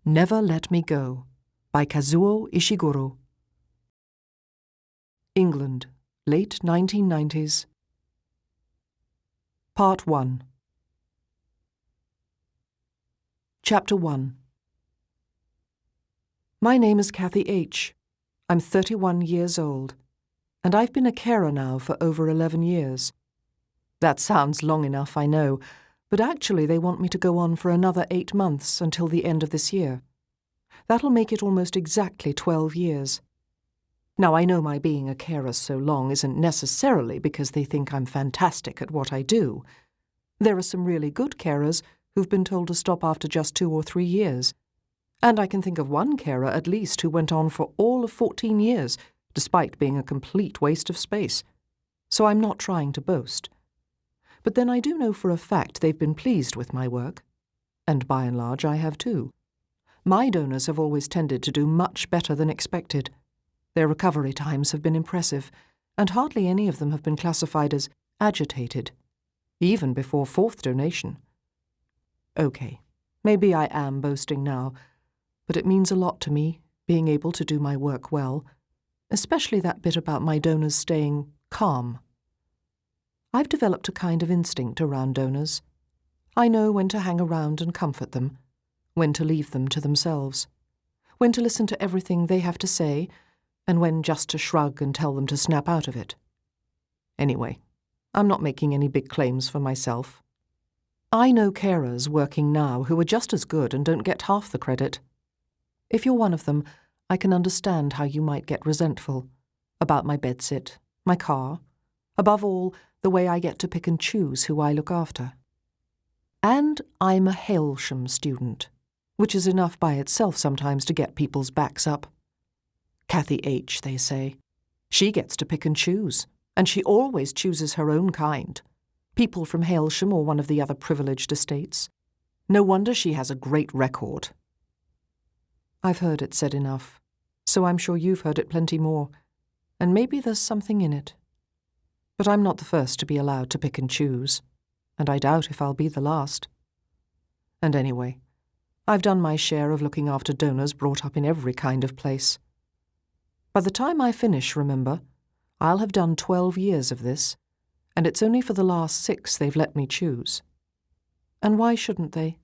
Never Let Me Go by Kazuo Ishiguro. England, late 1990s. Part 1. Chapter 1. My name is Kathy H. I'm 31 years old, and I've been a carer now for over 11 years. That sounds long enough, I know, but actually they want me to go on for another 8 months until the end of this year. That'll make it almost exactly 12 years. Now, I know my being a carer so long isn't necessarily because they think I'm fantastic at what I do. There are some really good carers who've been told to stop after just 2 or 3 years. And I can think of one carer at least who went on for all of 14 years, despite being a complete waste of space. So I'm not trying to boast. But then I do know for a fact they've been pleased with my work. And by and large I have too. My donors have always tended to do much better than expected. Their recovery times have been impressive, and hardly any of them have been classified as agitated, even before 4th donation. Okay, maybe I am boasting now, but it means a lot to me, being able to do my work well, especially that bit about my donors staying calm. I've developed a kind of instinct around donors. I know when to hang around and comfort them, when to leave them to themselves, when to listen to everything they have to say, and when just to shrug and tell them to snap out of it. Anyway, I'm not making any big claims for myself. I know carers working now who are just as good and don't get half the credit. If you're one of them, I can understand how you might get resentful about my bedsit, my car, above all, the way I get to pick and choose who I look after. And I'm a Hailsham student, which is enough by itself sometimes to get people's backs up. Kathy H., they say. She gets to pick and choose, and she always chooses her own kind. People from Hailsham or one of the other privileged estates. No wonder she has a great record. I've heard it said enough, so I'm sure you've heard it plenty more, and maybe there's something in it. But I'm not the first to be allowed to pick and choose, and I doubt if I'll be the last. And anyway, I've done my share of looking after donors brought up in every kind of place. By the time I finish, remember, I'll have done 12 years of this, and it's only for the last 6 they've let me choose. And why shouldn't they?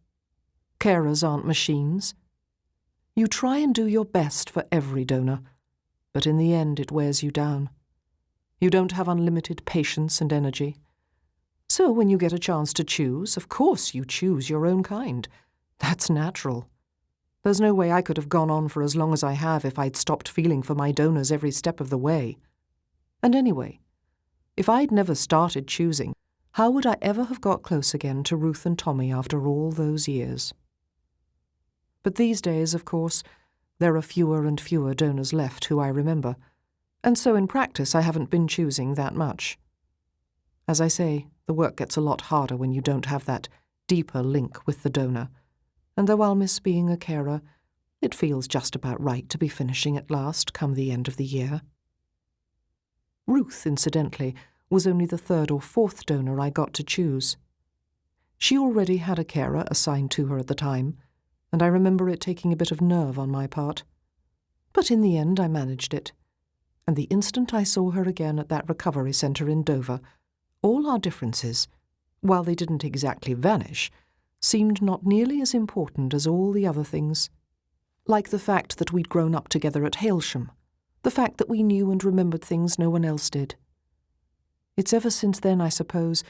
Carers aren't machines. You try and do your best for every donor, but in the end it wears you down. You don't have unlimited patience and energy. So when you get a chance to choose, of course you choose your own kind. That's natural. There's no way I could have gone on for as long as I have if I'd stopped feeling for my donors every step of the way. And anyway, if I'd never started choosing, how would I ever have got close again to Ruth and Tommy after all those years? But these days, of course, there are fewer and fewer donors left who I remember, and so in practice I haven't been choosing that much. As I say, the work gets a lot harder when you don't have that deeper link with the donor, and though I'll miss being a carer, it feels just about right to be finishing at last come the end of the year. Ruth, incidentally, was only the 3rd or 4th donor I got to choose. She already had a carer assigned to her at the time, and I remember it taking a bit of nerve on my part. But in the end I managed it, and the instant I saw her again at that recovery centre in Dover, all our differences, while they didn't exactly vanish, seemed not nearly as important as all the other things. Like the fact that we'd grown up together at Hailsham, the fact that we knew and remembered things no one else did. It's ever since then, I suppose,